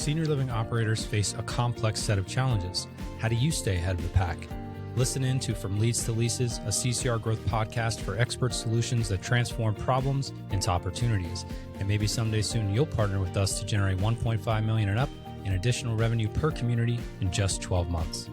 Senior living operators face a complex set of challenges. How do you stay ahead of the pack? Listen in to From Leads to Leases, a CCR Growth podcast for expert solutions that transform problems into opportunities. And maybe someday soon you'll partner with us to generate $1.5 million and up in additional revenue per community in just 12 months.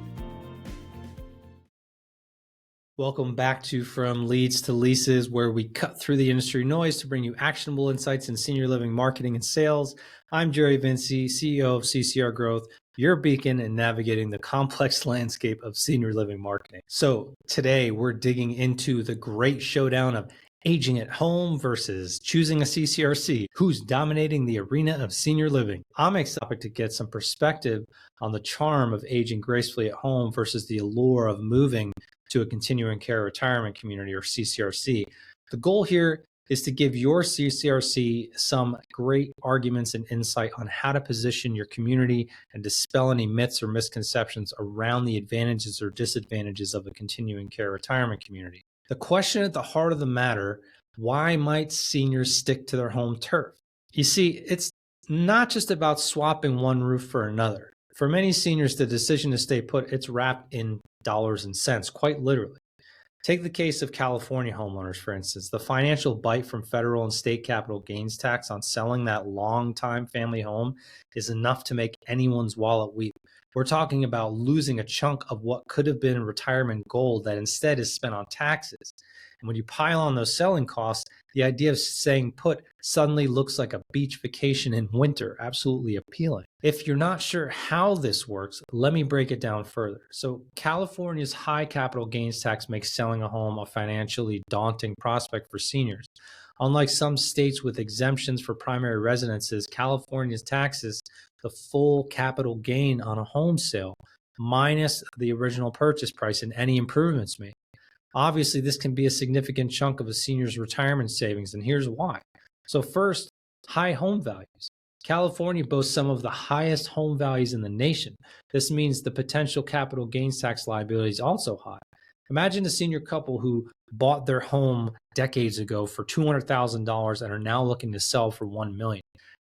Welcome back to From Leads to Leases, where we cut through the industry noise to bring you actionable insights in senior living marketing and sales. I'm Jerry Vinci, CEO of CCR Growth, your beacon in navigating the complex landscape of senior living marketing. So today we're digging into the great showdown of aging at home versus choosing a CCRC. Who's dominating the arena of senior living? I'm excited to get some perspective on the charm of aging gracefully at home versus the allure of moving to a continuing care retirement community, or CCRC. The goal here is to give your CCRC some great arguments and insight on how to position your community and dispel any myths or misconceptions around the advantages or disadvantages of a continuing care retirement community. The question at the heart of the matter: why might seniors stick to their home turf? You see, it's not just about swapping one roof for another. For many seniors, the decision to stay put, it's wrapped in dollars and cents, quite literally. Take the case of California homeowners, for instance. The financial bite from federal and state capital gains tax on selling that long-time family home is enough to make anyone's wallet weep. We're talking about losing a chunk of what could have been retirement gold that instead is spent on taxes. And when you pile on those selling costs, the idea of staying put suddenly looks like a beach vacation in winter, absolutely appealing. If you're not sure how this works, let me break it down further. So California's high capital gains tax makes selling a home a financially daunting prospect for seniors. Unlike some states with exemptions for primary residences, California's taxes the full capital gain on a home sale minus the original purchase price and any improvements made. Obviously, this can be a significant chunk of a senior's retirement savings, and here's why. So first, high home values. California boasts some of the highest home values in the nation. This means the potential capital gains tax liability is also high. Imagine a senior couple who bought their home decades ago for $200,000 and are now looking to sell for $1 million.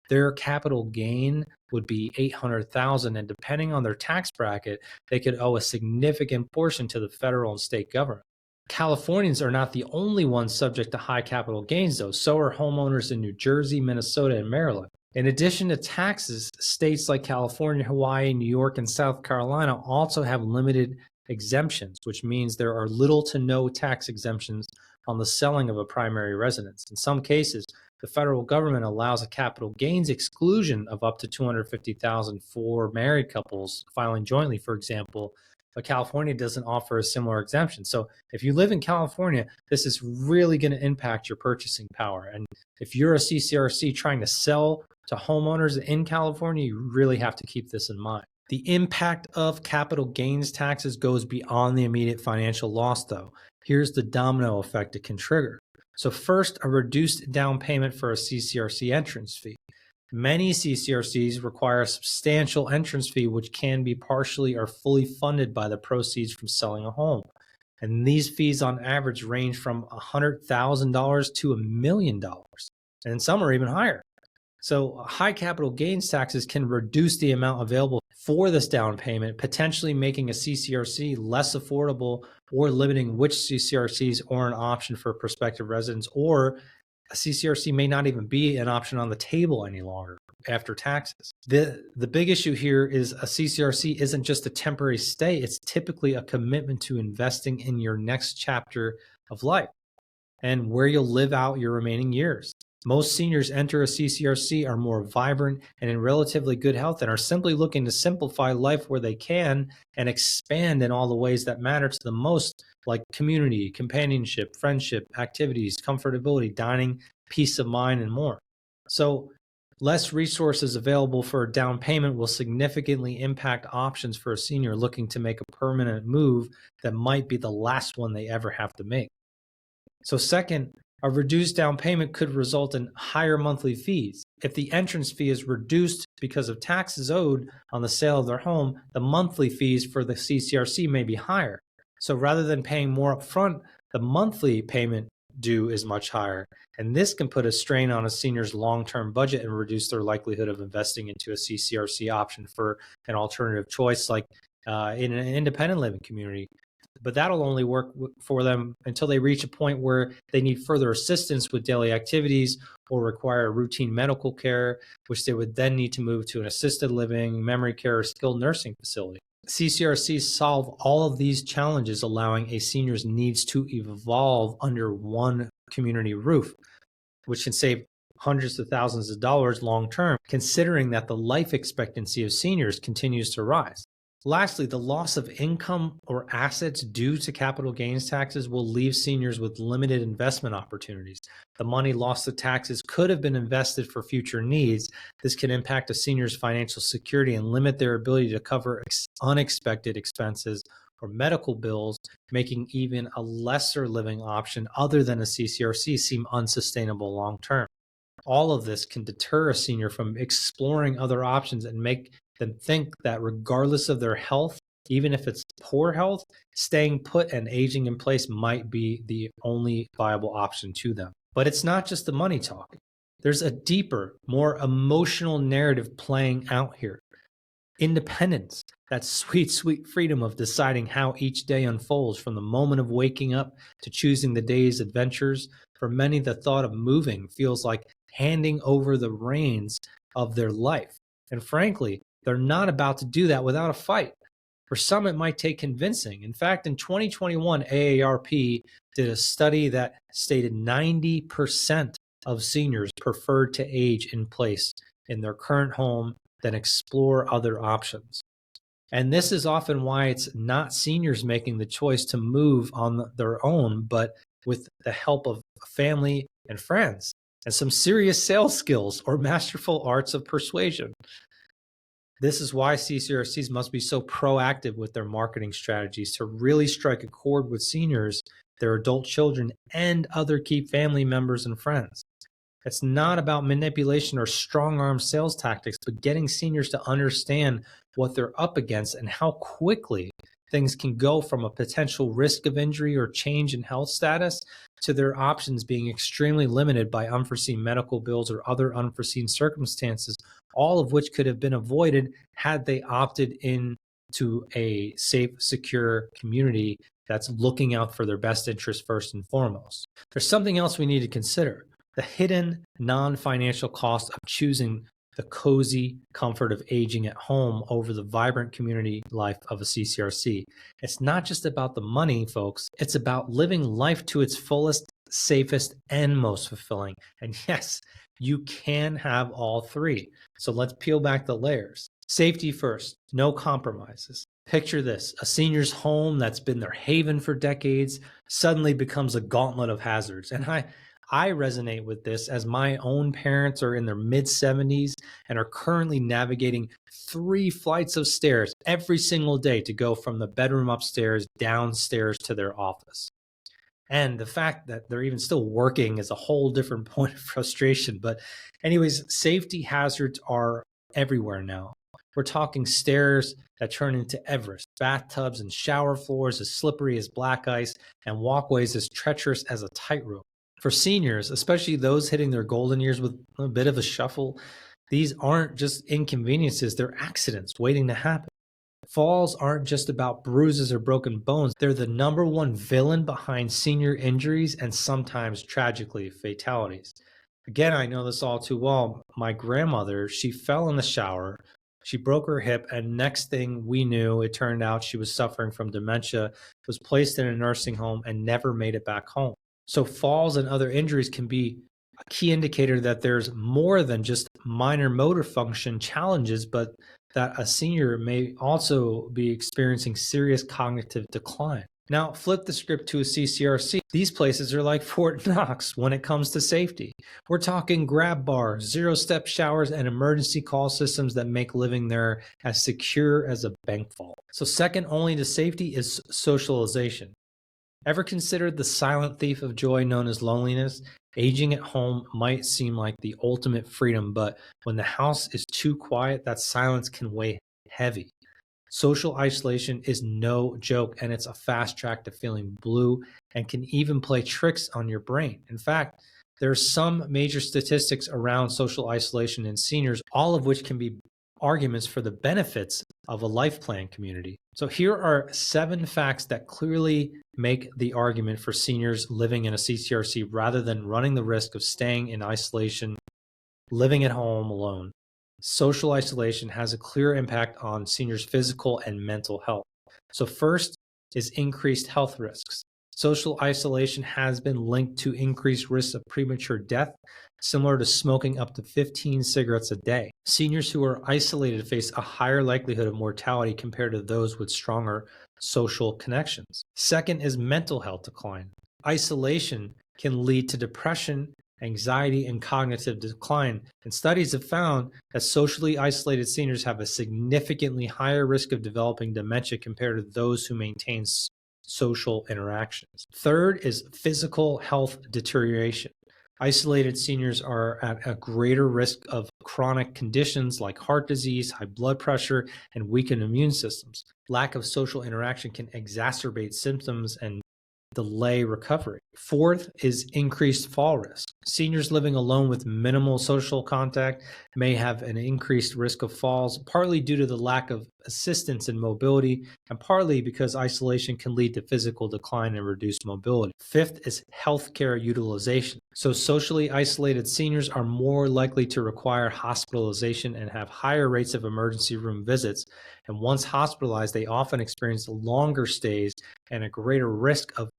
Their capital gain would be $800,000, and depending on their tax bracket, they could owe a significant portion to the federal and state government. Californians are not the only ones subject to high capital gains, though. So are homeowners in New Jersey, Minnesota, and Maryland. In addition to taxes, states like California, Hawaii, New York, and South Carolina also have limited exemptions, which means there are little to no tax exemptions on the selling of a primary residence. In some cases, the federal government allows a capital gains exclusion of up to $250,000 for married couples filing jointly, for example, but California doesn't offer a similar exemption. So if you live in California, this is really going to impact your purchasing power. And if you're a CCRC trying to sell to homeowners in California, you really have to keep this in mind. The impact of capital gains taxes goes beyond the immediate financial loss, though. Here's the domino effect it can trigger. So first, a reduced down payment for a CCRC entrance fee. Many CCRCs require a substantial entrance fee, which can be partially or fully funded by the proceeds from selling a home. And these fees on average range from $100,000 to $1 million, and some are even higher. So high capital gains taxes can reduce the amount available for this down payment, potentially making a CCRC less affordable or limiting which CCRCs are an option for prospective residents, or a CCRC may not even be an option on the table any longer after taxes. The big issue here is a CCRC isn't just a temporary stay. It's typically a commitment to investing in your next chapter of life and where you'll live out your remaining years. Most seniors enter a CCRC are more vibrant and in relatively good health and are simply looking to simplify life where they can and expand in all the ways that matter to them most, like community, companionship, friendship, activities, comfortability, dining, peace of mind, and more. So less resources available for a down payment will significantly impact options for a senior looking to make a permanent move that might be the last one they ever have to make. So second, a reduced down payment could result in higher monthly fees. If the entrance fee is reduced because of taxes owed on the sale of their home, the monthly fees for the CCRC may be higher. So rather than paying more upfront, the monthly payment due is much higher. And this can put a strain on a senior's long-term budget and reduce their likelihood of investing into a CCRC option for an alternative choice, like in an independent living community. But that'll only work for them until they reach a point where they need further assistance with daily activities or require routine medical care, which they would then need to move to an assisted living, memory care, or skilled nursing facility. CCRCs solve all of these challenges, allowing a senior's needs to evolve under one community roof, which can save hundreds of thousands of dollars long term, considering that the life expectancy of seniors continues to rise. Lastly, the loss of income or assets due to capital gains taxes will leave seniors with limited investment opportunities. The money lost to taxes could have been invested for future needs. This can impact a senior's financial security and limit their ability to cover unexpected expenses or medical bills, making even a lesser living option other than a CCRC seem unsustainable long term. All of this can deter a senior from exploring other options and make them think that regardless of their health, even if it's poor health, staying put and aging in place might be the only viable option to them. But it's not just the money talk. There's a deeper, more emotional narrative playing out here. Independence, that sweet, sweet freedom of deciding how each day unfolds from the moment of waking up to choosing the day's adventures. For many, the thought of moving feels like handing over the reins of their life. And frankly, they're not about to do that without a fight. For some, it might take convincing. In fact, in 2021, AARP did a study that stated 90% of seniors preferred to age in place in their current home than explore other options. And this is often why it's not seniors making the choice to move on their own, but with the help of family and friends and some serious sales skills or masterful arts of persuasion. This is why CCRCs must be so proactive with their marketing strategies to really strike a chord with seniors, their adult children, and other key family members and friends. It's not about manipulation or strong-arm sales tactics, but getting seniors to understand what they're up against and how quickly things can go from a potential risk of injury or change in health status to their options being extremely limited by unforeseen medical bills or other unforeseen circumstances, all of which could have been avoided had they opted into a safe, secure community that's looking out for their best interest first and foremost. There's something else we need to consider: the hidden non-financial cost of choosing the cozy comfort of aging at home over the vibrant community life of a CCRC. It's not just about the money, folks. It's about living life to its fullest, safest, and most fulfilling. And yes, you can have all three. So let's peel back the layers. Safety first, no compromises. Picture this: a senior's home that's been their haven for decades suddenly becomes a gauntlet of hazards. And I resonate with this, as my own parents are in their mid-70s and are currently navigating 3 flights of stairs every single day to go from the bedroom upstairs downstairs to their office. And the fact that they're even still working is a whole different point of frustration. But anyways, safety hazards are everywhere now. We're talking stairs that turn into Everest, bathtubs and shower floors as slippery as black ice, and walkways as treacherous as a tightrope. For seniors, especially those hitting their golden years with a bit of a shuffle, these aren't just inconveniences, they're accidents waiting to happen. Falls aren't just about bruises or broken bones. They're the number one villain behind senior injuries and sometimes, tragically, fatalities. Again, I know this all too well. My grandmother, she fell in the shower, she broke her hip, and next thing we knew, it turned out she was suffering from dementia, was placed in a nursing home, and never made it back home. So falls and other injuries can be a key indicator that there's more than just minor motor function challenges, but that a senior may also be experiencing serious cognitive decline. Now, flip the script to a CCRC. These places are like Fort Knox when it comes to safety. We're talking grab bars, zero-step showers, and emergency call systems that make living there as secure as a bank vault. So second only to safety is socialization. Ever considered the silent thief of joy known as loneliness? Aging at home might seem like the ultimate freedom, but when the house is too quiet, that silence can weigh heavy. Social isolation is no joke, and it's a fast track to feeling blue and can even play tricks on your brain. In fact, there are some major statistics around social isolation in seniors, all of which can be arguments for the benefits of a life plan community. So here are 7 facts that clearly make the argument for seniors living in a CCRC rather than running the risk of staying in isolation, living at home alone. Social isolation has a clear impact on seniors' physical and mental health. So first is increased health risks. Social isolation has been linked to increased risks of premature death, similar to smoking up to 15 cigarettes a day. Seniors who are isolated face a higher likelihood of mortality compared to those with stronger social connections. Second is mental health decline. Isolation can lead to depression, anxiety, and cognitive decline. And studies have found that socially isolated seniors have a significantly higher risk of developing dementia compared to those who maintain social interactions. Third is physical health deterioration. Isolated seniors are at a greater risk of chronic conditions like heart disease, high blood pressure, and weakened immune systems. Lack of social interaction can exacerbate symptoms and delay recovery. Fourth is increased fall risk. Seniors living alone with minimal social contact may have an increased risk of falls, partly due to the lack of assistance in mobility, and partly because isolation can lead to physical decline and reduced mobility. Fifth is healthcare utilization. So socially isolated seniors are more likely to require hospitalization and have higher rates of emergency room visits. And once hospitalized, they often experience longer stays and a greater risk of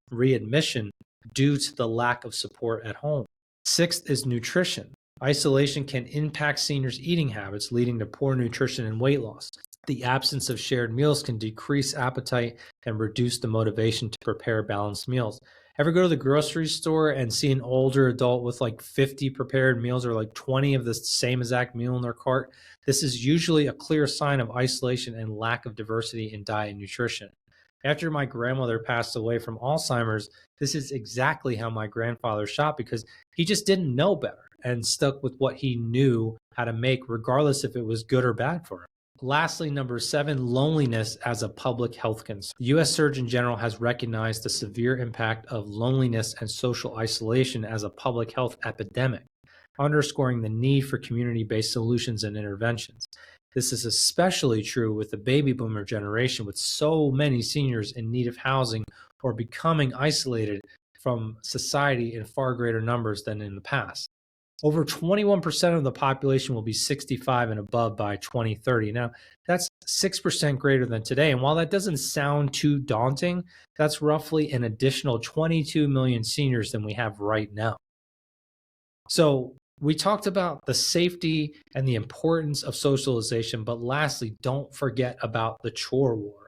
readmission due to the lack of support at home. Sixth is nutrition. Isolation can impact seniors' eating habits, leading to poor nutrition and weight loss. The absence of shared meals can decrease appetite and reduce the motivation to prepare balanced meals. Ever go to the grocery store and see an older adult with like 50 prepared meals or like 20 of the same exact meal in their cart? This is usually a clear sign of isolation and lack of diversity in diet and nutrition. After my grandmother passed away from Alzheimer's, this is exactly how my grandfather shopped because he just didn't know better and stuck with what he knew how to make, regardless if it was good or bad for him. Lastly, number 7, loneliness as a public health concern. The U.S. Surgeon General has recognized the severe impact of loneliness and social isolation as a public health epidemic, underscoring the need for community-based solutions and interventions. This is especially true with the baby boomer generation, with so many seniors in need of housing or becoming isolated from society in far greater numbers than in the past. Over 21% of the population will be 65 and above by 2030. Now, that's 6% greater than today. And while that doesn't sound too daunting, that's roughly an additional 22 million seniors than we have right now. So we talked about the safety and the importance of socialization, but lastly, don't forget about the chore war.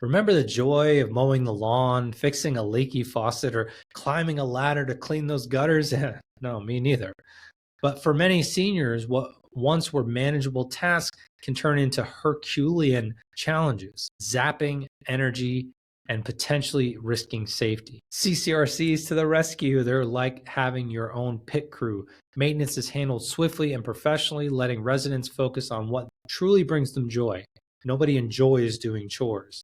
Remember the joy of mowing the lawn, fixing a leaky faucet, or climbing a ladder to clean those gutters? No, me neither. But for many seniors, what once were manageable tasks can turn into Herculean challenges, zapping energy and potentially risking safety. CCRCs to the rescue. They're like having your own pit crew. Maintenance is handled swiftly and professionally, letting residents focus on what truly brings them joy. Nobody enjoys doing chores.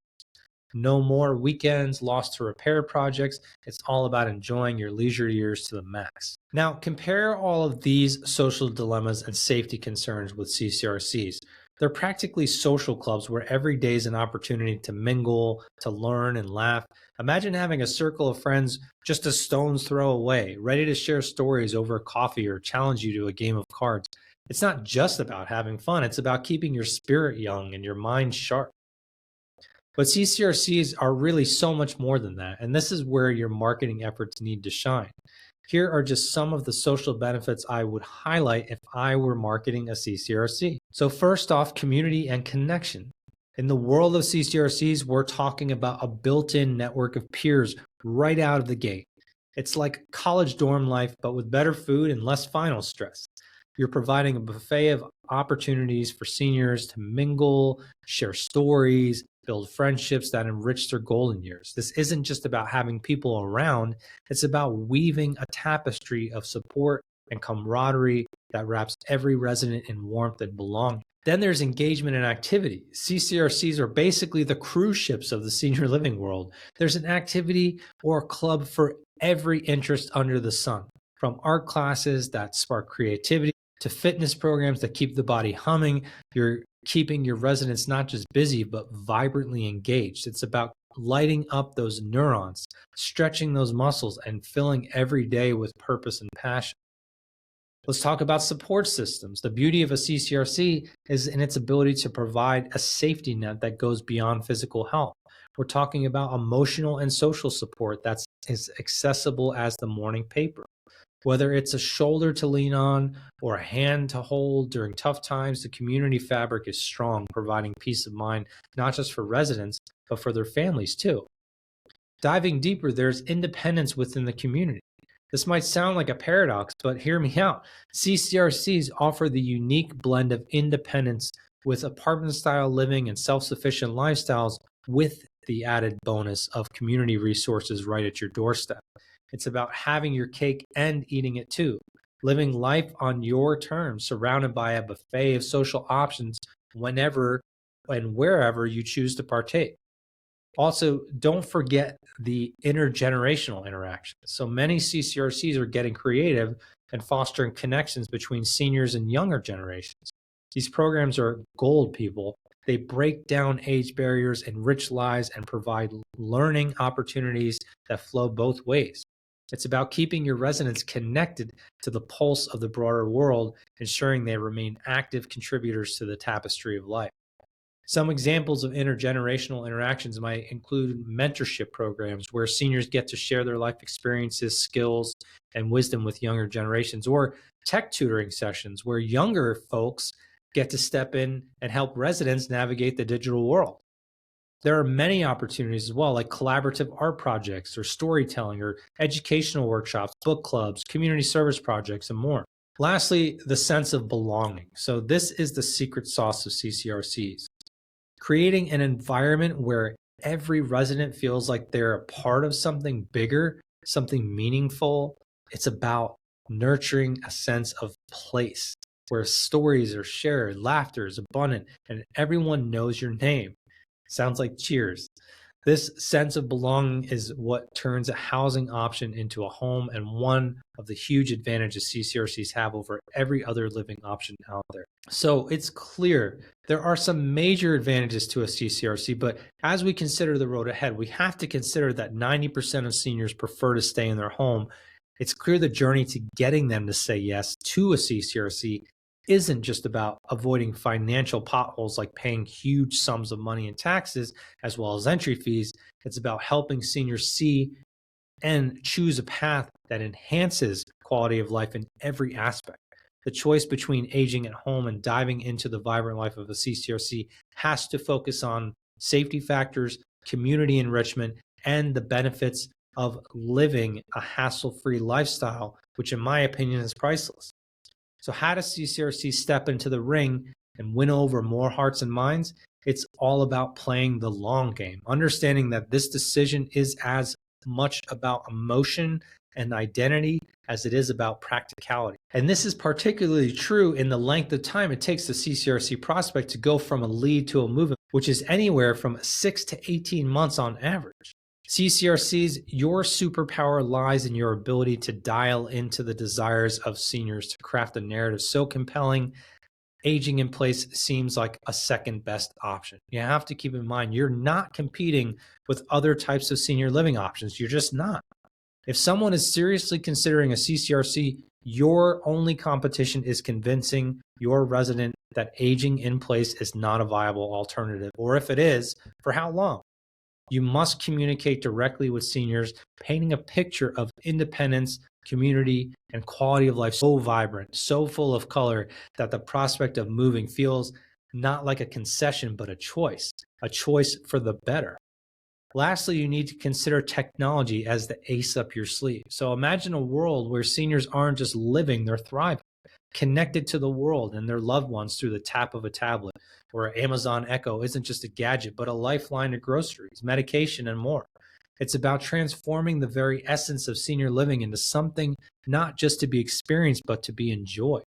No more weekends lost to repair projects. It's all about enjoying your leisure years to the max. Now, compare all of these social dilemmas and safety concerns with CCRCs. They're practically social clubs where every day is an opportunity to mingle, to learn, and laugh. Imagine having a circle of friends just a stone's throw away, ready to share stories over coffee or challenge you to a game of cards. It's not just about having fun, it's about keeping your spirit young and your mind sharp. But CCRCs are really so much more than that, and this is where your marketing efforts need to shine. Here are just some of the social benefits I would highlight if I were marketing a CCRC. So first off, community and connection. In the world of CCRCs, we're talking about a built-in network of peers right out of the gate. It's like college dorm life, but with better food and less final stress. You're providing a buffet of opportunities for seniors to mingle, share stories, build friendships that enrich their golden years. This isn't just about having people around, it's about weaving a tapestry of support and camaraderie that wraps every resident in warmth and belonging. Then there's engagement and activity. CCRCs are basically the cruise ships of the senior living world. There's an activity or a club for every interest under the sun, from art classes that spark creativity to fitness programs that keep the body humming. You're keeping your residents not just busy, but vibrantly engaged. It's about lighting up those neurons, stretching those muscles, and filling every day with purpose and passion. Let's talk about support systems. The beauty of a CCRC is in its ability to provide a safety net that goes beyond physical health. We're talking about emotional and social support that's as accessible as the morning paper. Whether it's a shoulder to lean on or a hand to hold during tough times, the community fabric is strong, providing peace of mind, not just for residents, but for their families too. Diving deeper, there's independence within the community. This might sound like a paradox, but hear me out. CCRCs offer the unique blend of independence with apartment-style living and self-sufficient lifestyles with the added bonus of community resources right at your doorstep. It's about having your cake and eating it too, living life on your terms, surrounded by a buffet of social options whenever and wherever you choose to partake. Also, don't forget the intergenerational interaction. So many CCRCs are getting creative and fostering connections between seniors and younger generations. These programs are gold, people. They break down age barriers, enrich lives, and provide learning opportunities that flow both ways. It's about keeping your residents connected to the pulse of the broader world, ensuring they remain active contributors to the tapestry of life. Some examples of intergenerational interactions might include mentorship programs where seniors get to share their life experiences, skills, and wisdom with younger generations, or tech tutoring sessions where younger folks get to step in and help residents navigate the digital world. There are many opportunities as well, like collaborative art projects or storytelling or educational workshops, book clubs, community service projects, and more. Lastly, the sense of belonging. So this is the secret sauce of CCRCs. Creating an environment where every resident feels like they're a part of something bigger, something meaningful. It's about nurturing a sense of place where stories are shared, laughter is abundant, and everyone knows your name. Sounds like Cheers. This sense of belonging is what turns a housing option into a home, and one of the huge advantages CCRCs have over every other living option out there. So it's clear there are some major advantages to a CCRC, but as we consider the road ahead, we have to consider that 90% of seniors prefer to stay in their home. It's clear the journey to getting them to say yes to a CCRC isn't just about avoiding financial potholes like paying huge sums of money in taxes as well as entry fees. It's about helping seniors see and choose a path that enhances quality of life in every aspect. The choice between aging at home and diving into the vibrant life of a CCRC has to focus on safety factors, community enrichment, and the benefits of living a hassle-free lifestyle, which in my opinion is priceless. So how does CCRC step into the ring and win over more hearts and minds? It's all about playing the long game, understanding that this decision is as much about emotion and identity as it is about practicality. And this is particularly true in the length of time it takes the CCRC prospect to go from a lead to a move-in, which is anywhere from 6 to 18 months on average. CCRCs, your superpower lies in your ability to dial into the desires of seniors to craft a narrative so compelling, aging in place seems like a second best option. You have to keep in mind, you're not competing with other types of senior living options. You're just not. If someone is seriously considering a CCRC, your only competition is convincing your resident that aging in place is not a viable alternative, or if it is, for how long? You must communicate directly with seniors, painting a picture of independence, community, and quality of life so vibrant, so full of color that the prospect of moving feels not like a concession, but a choice for the better. Lastly, you need to consider technology as the ace up your sleeve. So imagine a world where seniors aren't just living, they're thriving, connected to the world and their loved ones through the tap of a tablet, where Amazon Echo isn't just a gadget, but a lifeline to groceries, medication, and more. It's about transforming the very essence of senior living into something not just to be experienced, but to be enjoyed.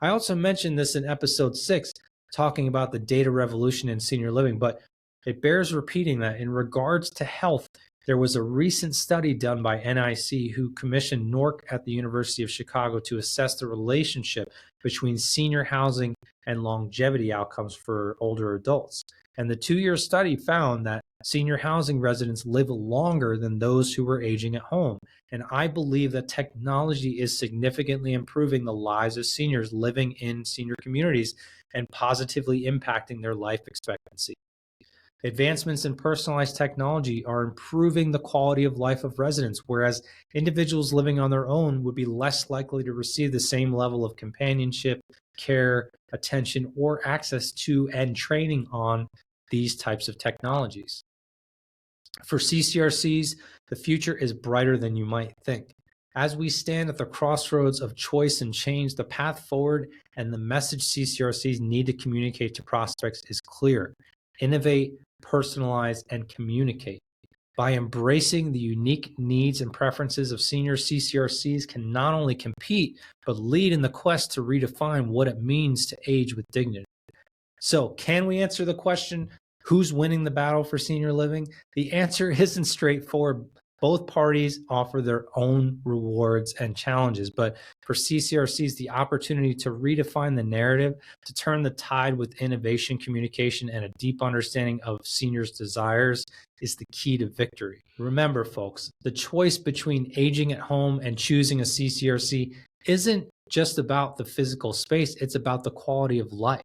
I also mentioned this in episode 6, talking about the data revolution in senior living, but it bears repeating that in regards to health, there was a recent study done by NIC who commissioned NORC at the University of Chicago to assess the relationship between senior housing and longevity outcomes for older adults. And the 2-year study found that senior housing residents live longer than those who were aging at home. And I believe that technology is significantly improving the lives of seniors living in senior communities and positively impacting their life expectancy. Advancements in personalized technology are improving the quality of life of residents, whereas individuals living on their own would be less likely to receive the same level of companionship, care, attention, or access to and training on these types of technologies. For CCRCs, the future is brighter than you might think. As we stand at the crossroads of choice and change, the path forward and the message CCRCs need to communicate to prospects is clear. Innovate, personalize, and communicate. By embracing the unique needs and preferences of senior, CCRCs can not only compete, but lead in the quest to redefine what it means to age with dignity. So, can we answer the question, who's winning the battle for senior living? The answer isn't straightforward. Both parties offer their own rewards and challenges, but for CCRCs, the opportunity to redefine the narrative, to turn the tide with innovation, communication, and a deep understanding of seniors' desires is the key to victory. Remember, folks, the choice between aging at home and choosing a CCRC isn't just about the physical space, it's about the quality of life,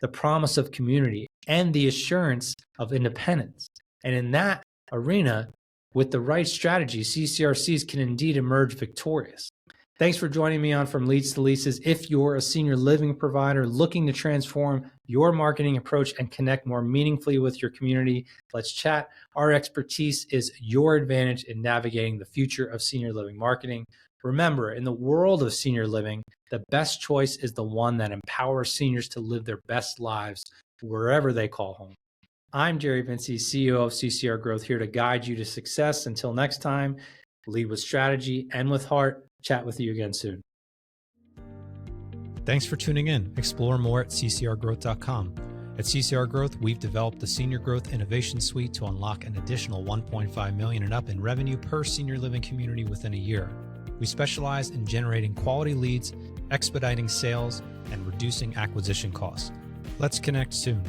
the promise of community, and the assurance of independence. And in that arena, with the right strategy, CCRCs can indeed emerge victorious. Thanks for joining me on From Leads to Leases. If you're a senior living provider looking to transform your marketing approach and connect more meaningfully with your community, let's chat. Our expertise is your advantage in navigating the future of senior living marketing. Remember, in the world of senior living, the best choice is the one that empowers seniors to live their best lives wherever they call home. I'm Jerry Vinci, CEO of CCR Growth, here to guide you to success. Until next time, lead with strategy and with heart. Chat with you again soon. Thanks for tuning in. Explore more at ccrgrowth.com. At CCR Growth, we've developed the Senior Growth Innovation Suite to unlock an additional $1.5 million and up in revenue per senior living community within a year. We specialize in generating quality leads, expediting sales, and reducing acquisition costs. Let's connect soon.